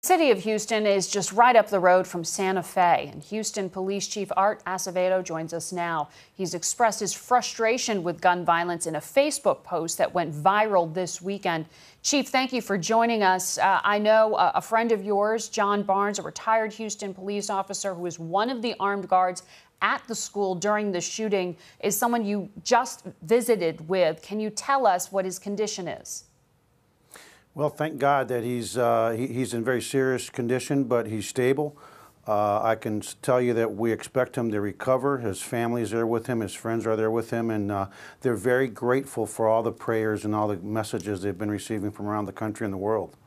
City of Houston is just right up the road from Santa Fe, and Houston Police Chief Art Acevedo joins us now. He's expressed his frustration with gun violence in a Facebook post that went viral this weekend. Chief, thank you for joining us. I know a friend of yours, John Barnes, a retired Houston police officer who was one of the armed guards at the school during the shooting, is someone you just visited with. Can you tell us what his condition is? Well, thank God that he's in very serious condition, but he's stable. I can tell you that we expect him to recover. His family's there with him, his friends are there with him, and they're very grateful for all the prayers and all the messages they've been receiving from around the country and the world.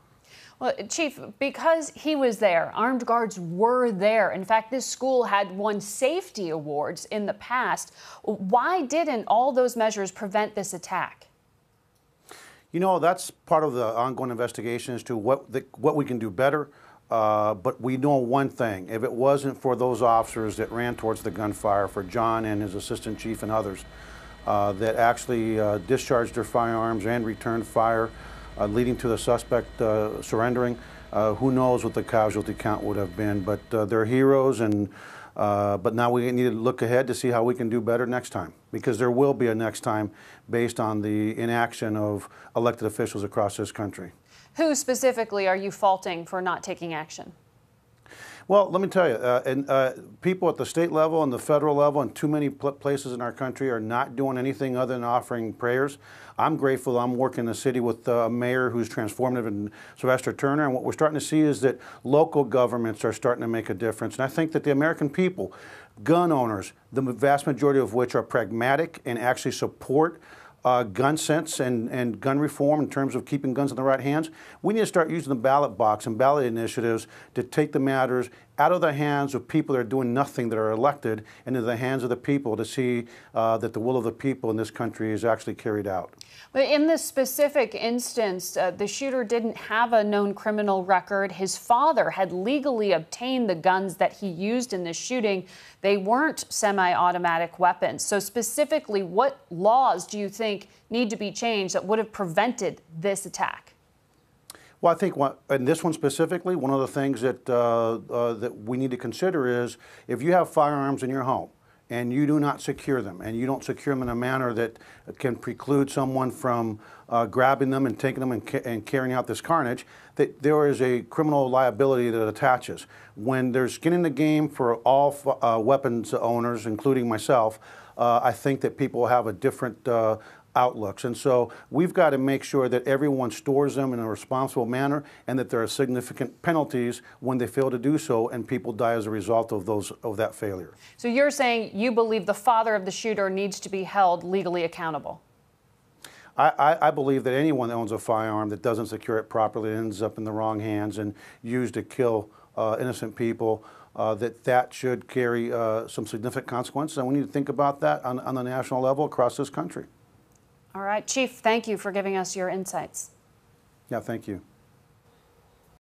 Well, Chief, because he was there, armed guards were there. In fact, this school had won safety awards in the past. Why didn't all those measures prevent this attack? You know, that's part of the ongoing investigation as to what we can do better. But we know one thing: if it wasn't for those officers that ran towards the gunfire, for John and his assistant chief and others that actually discharged their firearms and returned fire, leading to the suspect surrendering, who knows what the casualty count would have been. But they're heroes, and but now we need to look ahead to see how we can do better next time, because there will be a next time based on the inaction of elected officials across this country. Who specifically are you faulting for not taking action? Well, let me tell you, people at the state level and the federal level and too many places in our country are not doing anything other than offering prayers. I'm grateful I'm working in the city with a mayor who's transformative, and Sylvester Turner, and what we're starting to see is that local governments are starting to make a difference. And I think that the American people, gun owners, the vast majority of which are pragmatic and actually support gun sense and gun reform in terms of keeping guns in the right hands, we need to start using the ballot box and ballot initiatives to take the matters out of the hands of people that are doing nothing, that are elected, and into the hands of the people to see that the will of the people in this country is actually carried out. But in this specific instance, the shooter didn't have a known criminal record. His father had legally obtained the guns that he used in the shooting. They weren't semi-automatic weapons. So specifically, what laws do you think need to be changed that would have prevented this attack? Well, I think in this one specifically, one of the things that that we need to consider is if you have firearms in your home and you do not secure them, and you don't secure them in a manner that can preclude someone from grabbing them and taking them and carrying out this carnage, that there is a criminal liability that attaches. When there's skin in the game for all weapons owners, including myself, I think that people have a different outlooks. And so we've got to make sure that everyone stores them in a responsible manner, and that there are significant penalties when they fail to do so and people die as a result of that failure. So you're saying you believe the father of the shooter needs to be held legally accountable? I believe that anyone that owns a firearm that doesn't secure it properly ends up in the wrong hands and used to kill innocent people, that should carry some significant consequences, and we need to think about that on the national level across this country. All right, Chief, thank you for giving us your insights. Yeah, thank you.